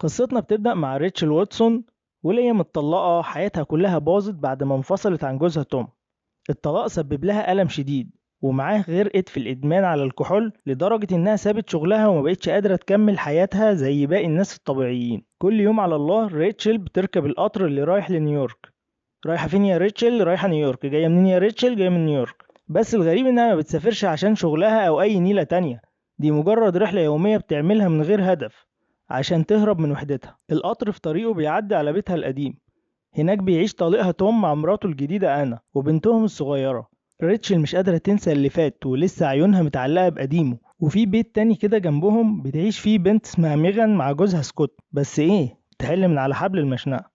قصتنا بتبدأ مع ريتشل واتسون، وهي متطلقة حياتها كلها باظت بعد ما انفصلت عن جوزها توم. الطلاق سبب لها ألم شديد، ومعاه غرقت في الإدمان على الكحول لدرجة إنها سابت شغلها وما بقتش قادرة تكمل حياتها زي باقي الناس الطبيعيين. كل يوم على الله ريتشل بتركب القطر اللي رايح لنيويورك. رايحة فين يا ريتشل؟ رايحة نيويورك. جاية منين يا ريتشل؟ جاية من نيويورك. بس الغريب إنها ما بتسافرش عشان شغلها أو أي نيلة تانية، دي مجرد رحلة يومية بتعملها من غير هدف عشان تهرب من وحدتها. القطر في طريقه بيعدي على بيتها القديم، هناك بيعيش طليقها توم مع مراته الجديدة أنا وبنتهم الصغيرة. ريتشل مش قادرة تنسى اللي فات ولسه عيونها متعلقة بقديمه. وفي بيت تاني كده جنبهم بتعيش فيه بنت اسمها ميغان مع جوزها سكوت، بس ايه، تحل من على حبل المشنقة.